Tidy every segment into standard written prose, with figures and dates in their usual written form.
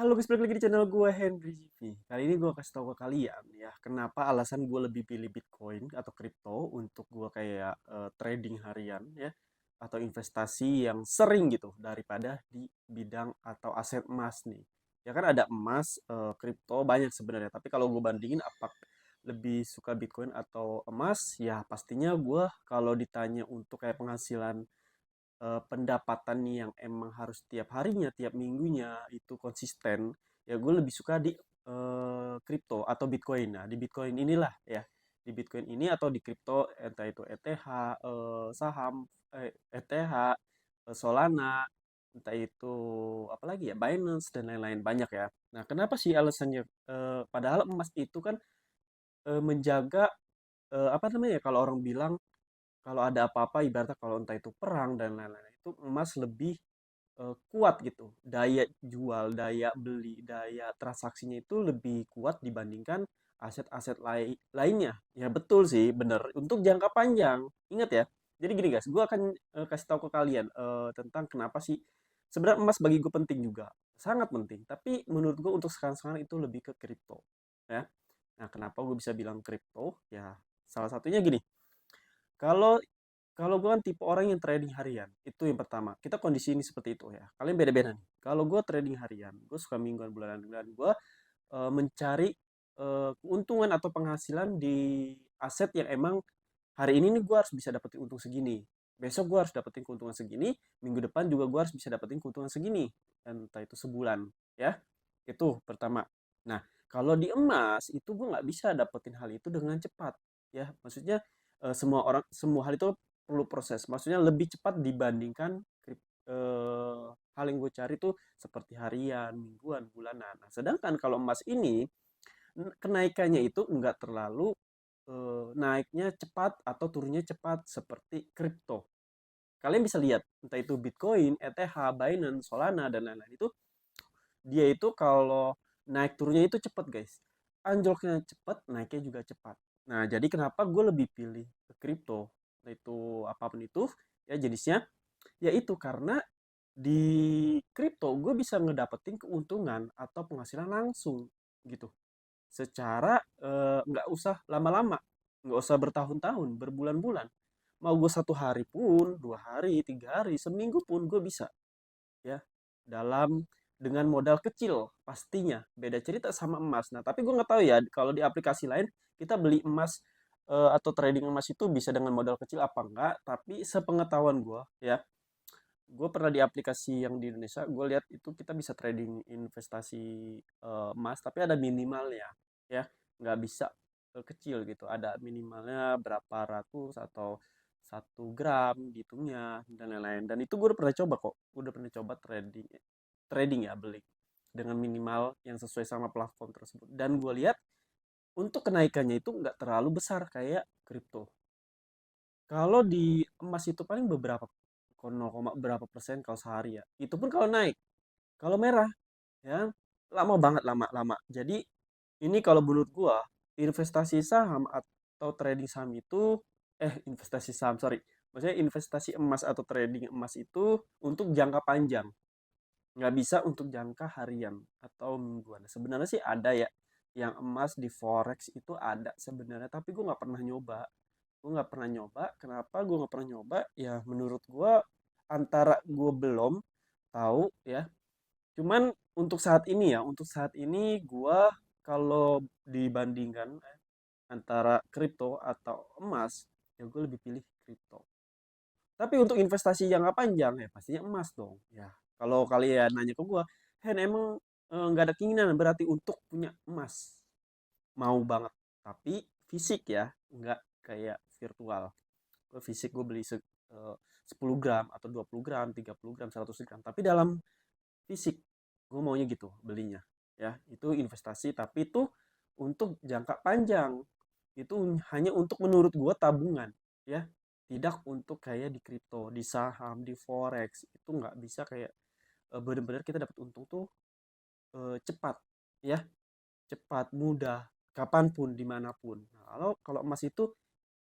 Halo guys, balik lagi di channel gue Henry GV. Kali ini gue kasih tahu ke kalian ya, kenapa alasan gue lebih pilih Bitcoin atau kripto untuk gue kayak trading harian ya, atau investasi yang sering gitu daripada di bidang atau aset emas nih. Ya kan ada emas, kripto banyak sebenarnya. Tapi kalau gue bandingin apa lebih suka Bitcoin atau emas, ya pastinya gue kalau ditanya untuk kayak penghasilan pendapatan yang emang harus tiap harinya, tiap minggunya itu konsisten, ya gue lebih suka di kripto atau Bitcoin. Nah, di Bitcoin inilah ya, di Bitcoin ini atau di kripto entah itu ETH, saham, ETH, Solana, entah itu apalagi ya, Binance dan lain-lain banyak ya. Nah, kenapa sih alasannya? Padahal emas itu kan menjaga apa namanya ya, kalau orang bilang kalau ada apa-apa ibaratnya kalau entah itu perang dan lain-lain itu emas lebih kuat gitu. Daya jual, daya beli, daya transaksinya itu lebih kuat dibandingkan aset-aset lainnya. Ya betul sih, bener. Untuk jangka panjang, ingat ya. Jadi gini guys, gue akan kasih tahu ke kalian tentang kenapa sih sebenarnya emas bagi gue penting juga, sangat penting. Tapi menurut gue untuk sekarang-sekarang itu lebih ke kripto, ya. Nah, kenapa gue bisa bilang kripto? Ya, salah satunya gini. Kalau kalau gue kan tipe orang yang trading harian, itu yang pertama. Kita kondisi ini seperti itu ya. Kalian beda-beda nih. Kalau gue trading harian, gue suka mingguan, bulanan, dan gue mencari keuntungan atau penghasilan di aset yang emang hari ini nih gue harus bisa dapetin untung segini. Besok gue harus dapetin keuntungan segini, minggu depan juga gue harus bisa dapetin keuntungan segini. Dan entah itu sebulan, ya. Itu pertama. Nah, kalau di emas itu gue nggak bisa dapetin hal itu dengan cepat, ya. Maksudnya semua hal itu perlu proses. Maksudnya lebih cepat dibandingkan hal yang gue cari tuh seperti harian, mingguan, bulanan. Nah, sedangkan kalau emas ini kenaikannya itu enggak terlalu naiknya cepat atau turunnya cepat seperti kripto. Kalian bisa lihat entah itu Bitcoin, ETH, Binance, Solana dan lain-lain itu dia itu kalau naik turunnya itu cepat guys. Anjloknya cepat, naiknya juga cepat. Nah, jadi kenapa gue lebih pilih ke kripto? Nah, itu apapun itu ya jenisnya, yaitu karena di kripto gue bisa ngedapetin keuntungan atau penghasilan langsung gitu secara nggak usah lama-lama, nggak usah bertahun-tahun, berbulan-bulan. Mau gue 1 hari pun, 2 hari, 3 hari, seminggu pun gue bisa ya dalam dengan modal kecil pastinya. Beda cerita sama emas. Nah, tapi gue nggak tahu ya kalau di aplikasi lain kita beli emas atau trading emas itu bisa dengan modal kecil apa enggak. Tapi sepengetahuan gue ya, gue pernah di aplikasi yang di Indonesia, gue lihat itu kita bisa trading investasi emas, tapi ada minimalnya, ya, nggak bisa kecil gitu, ada minimalnya berapa ratus atau 1 gram gitunya dan lain-lain. Dan itu gue udah pernah coba kok, gue udah pernah coba trading, trading ya beli dengan minimal yang sesuai sama plafon tersebut. Dan gue lihat untuk kenaikannya itu nggak terlalu besar kayak kripto. Kalau di emas itu paling beberapa 0, berapa persen kalau sehari ya. Itu pun kalau naik. Kalau merah ya lama banget lama-lama. Jadi ini kalau menurut gua investasi saham atau trading saham itu investasi saham sorry. Maksudnya investasi emas atau trading emas itu untuk jangka panjang. Nggak bisa untuk jangka harian atau mingguan. Sebenarnya sih ada ya yang emas di forex itu ada sebenarnya, tapi gue nggak pernah nyoba. Gue nggak pernah nyoba. Kenapa gue nggak pernah nyoba? Ya menurut gue antara gue belum tahu ya. Cuman untuk saat ini gue kalau dibandingkan antara kripto atau emas, ya gue lebih pilih kripto. Tapi untuk investasi jangka panjang ya pastinya emas dong. Ya kalau kalian nanya ke gue, Hen emang nggak ada keinginan berarti untuk punya emas? Mau banget. Tapi fisik ya, nggak kayak virtual. Gue fisik gue beli 10 gram atau 20 gram, 30 gram, 100 gram. Tapi dalam fisik gue maunya gitu belinya. Ya, itu investasi tapi itu untuk jangka panjang. Itu hanya untuk menurut gue tabungan, ya. Tidak untuk kayak di kripto, di saham, di forex. Itu nggak bisa kayak benar-benar kita dapat untung tuh cepat, ya. Cepat, mudah, kapanpun, dimanapun. Nah, kalau kalau emas itu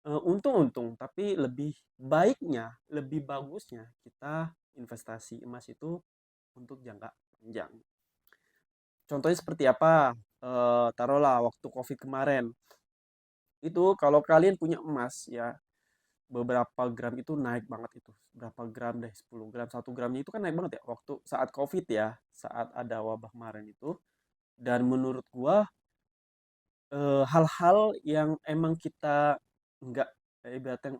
untung-untung, tapi lebih baiknya, lebih bagusnya kita investasi emas itu untuk jangka panjang. Contohnya seperti apa? Taruhlah waktu COVID kemarin. Itu kalau kalian punya emas ya, beberapa gram itu naik banget itu. Berapa gram deh, 10 gram, 1 gramnya itu kan naik banget ya waktu saat COVID ya, saat ada wabah kemarin itu. Dan menurut gua hal-hal yang emang kita nggak ibaratnya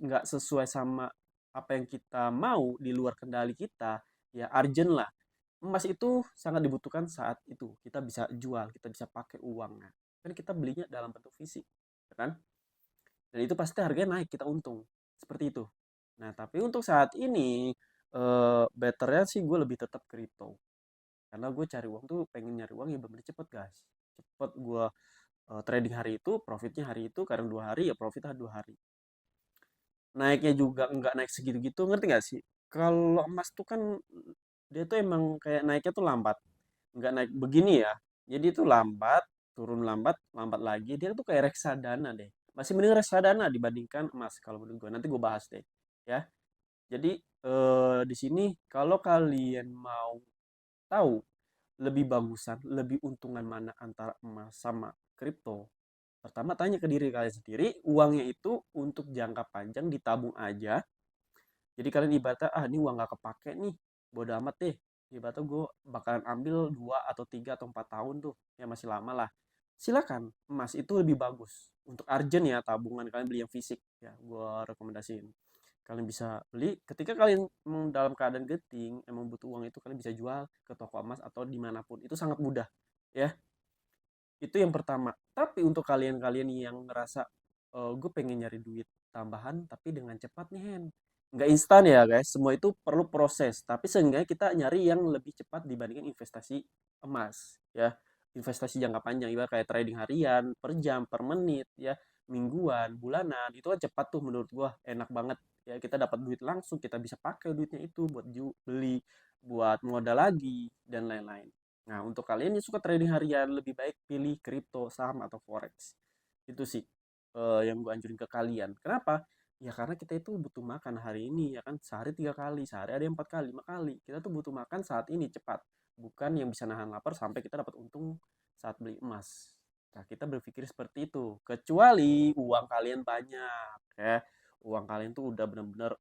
nggak sesuai sama apa yang kita mau di luar kendali kita, ya urgent lah. Emas itu sangat dibutuhkan saat itu. Kita bisa jual, kita bisa pakai uangnya. Kan kita belinya dalam bentuk fisik, ya kan? Dan itu pasti harganya naik, kita untung. Seperti itu. Nah, tapi untuk saat ini, betternya sih gue lebih tetap kripto. Karena gue cari uang tuh pengen nyari uang yang bener cepet guys. Cepet gue trading hari itu, profitnya hari itu, kadang 2 hari ya profitnya 2 hari. Naiknya juga nggak naik segitu-gitu, ngerti nggak sih? Kalau emas tuh kan dia tuh emang kayak naiknya tuh lambat, nggak naik begini ya. Jadi itu lambat, turun lambat, lambat lagi. Dia tuh kayak reksadana deh. Masih mending reksadana dibandingkan emas kalau menurut gue. Nanti gue bahas deh, ya. Jadi di sini kalau kalian mau tahu lebih bagusan, lebih untungan mana antara emas sama kripto, pertama tanya ke diri kalian sendiri, uangnya itu untuk jangka panjang ditabung aja. Jadi kalian ibaratnya, ah ini uang gak kepake nih, bodo amat deh. Ibaratnya gue bakalan ambil 2 atau 3 atau 4 tahun tuh, ya masih lama lah. Silakan, emas itu lebih bagus. Untuk urgent ya, tabungan kalian beli yang fisik. Ya, gue rekomendasiin. Kalian bisa beli, ketika kalian dalam keadaan genting, emang butuh uang itu, kalian bisa jual ke toko emas atau dimanapun. Itu sangat mudah. Ya, itu yang pertama. Tapi untuk kalian-kalian yang ngerasa gue pengen nyari duit tambahan tapi dengan cepat nih Hen. Nggak instan ya guys, semua itu perlu proses. Tapi seenggaknya kita nyari yang lebih cepat dibandingkan investasi emas ya. Investasi jangka panjang ibarat kayak trading harian, per jam, per menit ya, mingguan, bulanan, itu kan cepat tuh menurut gua, enak banget. Ya kita dapat duit langsung, kita bisa pakai duitnya itu buat beli, buat modal lagi dan lain-lain. Nah, untuk kalian yang suka trading harian, lebih baik pilih kripto, saham, atau forex. Itu sih yang gue anjurin ke kalian. Kenapa? Ya karena kita itu butuh makan hari ini, ya kan sehari 3 kali, sehari ada yang 4 kali, 5 kali. Kita tuh butuh makan saat ini cepat, bukan yang bisa nahan lapar sampai kita dapat untung saat beli emas. Nah, kita berpikir seperti itu. Kecuali uang kalian banyak, ya. Uang kalian tuh udah benar-benar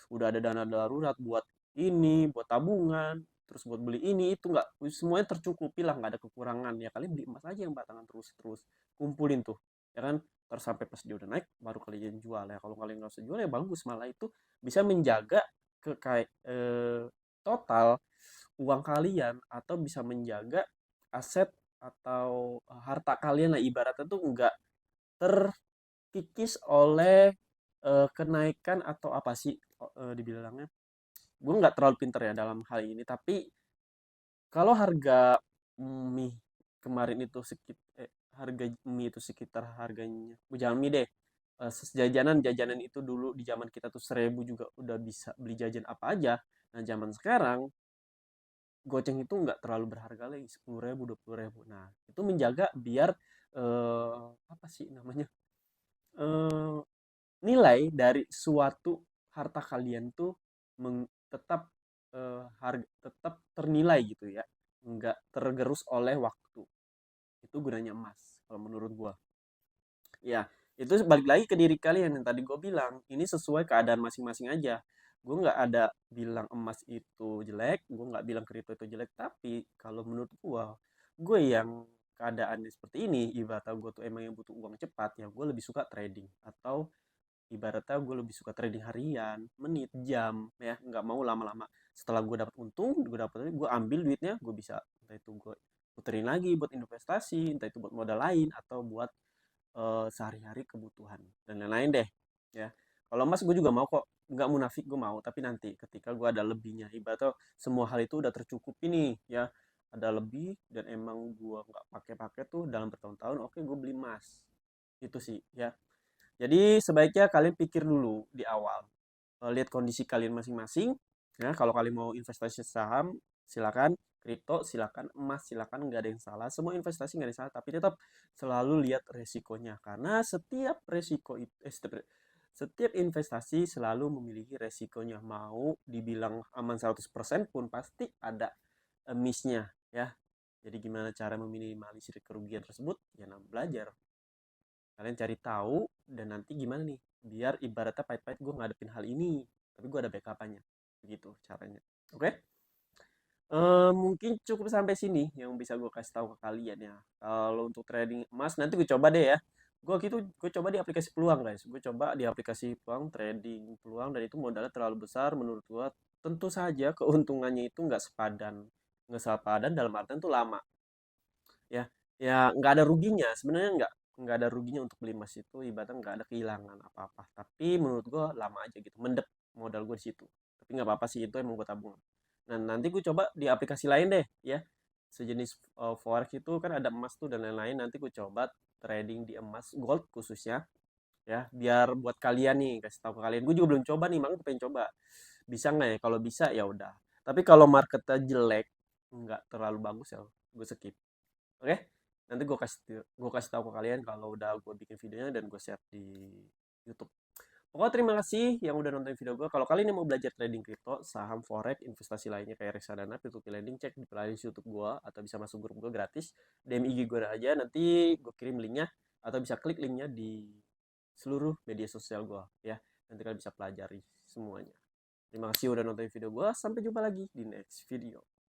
udah ada dana darurat buat ini, buat tabungan, terus buat beli ini itu, nggak semuanya tercukupi lah, nggak ada kekurangan. Ya kalian beli emas aja yang batangan, terus terus kumpulin tuh, ya kan. Terus sampai pas dia udah naik baru kalian jual. Ya kalau kalian nggak usah jual ya bagus, malah itu bisa menjaga ke kayak total uang kalian, atau bisa menjaga aset atau harta kalian lah, ibaratnya tuh nggak terkikis oleh kenaikan atau apa sih dibilangnya. Gue nggak terlalu pinter ya dalam hal ini, tapi kalau harga mie kemarin itu harga mie itu sekitar harganya, jangan mie deh, jajanan itu dulu di zaman kita tuh 1.000 juga udah bisa beli jajan apa aja. Nah zaman sekarang goceng itu nggak terlalu berharga lagi, 10.000, 20.000. Nah itu menjaga biar apa sih namanya, eh, nilai dari suatu harta kalian tuh tetap tetap ternilai gitu ya, nggak tergerus oleh waktu. Itu gunanya emas kalau menurut gua. Ya, itu balik lagi ke diri kalian yang tadi gue bilang. Ini sesuai keadaan masing-masing aja. Gue nggak ada bilang emas itu jelek, gue nggak bilang kripto itu jelek. Tapi kalau menurut gue yang keadaannya seperti ini, ibaratnya gue tuh emang yang butuh uang cepat, ya gue lebih suka trading. Atau ibaratnya gue lebih suka trading harian, menit, jam, ya nggak mau lama-lama. Setelah gue dapat untung, gue ambil duitnya, gue bisa entah itu gue puterin lagi buat investasi, entah itu buat modal lain atau buat sehari-hari kebutuhan dan lain-lain deh, ya. Kalau emas gue juga mau kok, nggak munafik, gue mau, tapi nanti ketika gue ada lebihnya, ibaratnya semua hal itu udah tercukupi nih ya, ada lebih dan emang gue nggak pakai-pakai tuh dalam bertahun-tahun, oke gue beli emas. Itu sih ya. Jadi sebaiknya kalian pikir dulu di awal. Lihat kondisi kalian masing-masing. Ya, kalau kalian mau investasi saham, silakan. Kripto, silakan. Emas, silakan. Nggak ada yang salah. Semua investasi nggak ada yang salah. Tapi tetap selalu lihat resikonya. Karena setiap resiko itu, setiap investasi selalu memiliki resikonya. Mau dibilang aman 100% pun pasti ada miss-nya. ya. Jadi gimana cara meminimalisir kerugian tersebut? Ya belajar. Kalian cari tahu dan nanti gimana nih? Biar ibaratnya pahit-pahit gue ngadepin hal ini, tapi gue ada backupannya. Begitu caranya. Oke? Mungkin cukup sampai sini yang bisa gue kasih tahu ke kalian ya. Kalau untuk trading emas nanti gue coba deh ya. Gue coba di aplikasi peluang guys. Gue coba di aplikasi peluang trading peluang dan itu modalnya terlalu besar menurut gue. Tentu saja keuntungannya itu nggak sepadan dalam artian itu lama ya. Ya nggak ada ruginya sebenarnya nggak ada ruginya untuk beli emas itu ibaratnya nggak ada kehilangan apa-apa. Tapi menurut gue lama aja gitu mendep modal gue di situ. Tapi nggak apa-apa sih itu emang gue tabung. Nah, nanti gue coba di aplikasi lain deh, ya. Sejenis forex itu kan ada emas tuh dan lain-lain. Nanti gue coba trading di emas gold khususnya, ya. Biar buat kalian nih, kasih tahu ke kalian. Gue juga belum coba nih, makanya gue pengen coba. Bisa nggak ya? Kalau bisa ya udah. Tapi kalau marketnya jelek, nggak terlalu bagus ya, gue skip. Oke? Nanti gue kasih tahu ke kalian kalau udah gue bikin videonya dan gue share di YouTube. Pokoknya terima kasih yang udah nonton video gue. Kalau kalian yang mau belajar trading kripto, saham, forex, investasi lainnya kayak reksadana, P2P lending, cek di playlist YouTube gue atau bisa masuk grup gue gratis. DM IG gue aja, nanti gue kirim linknya atau bisa klik linknya di seluruh media sosial gue ya. Nanti kalian bisa pelajari semuanya. Terima kasih udah nonton video gue. Sampai jumpa lagi di next video.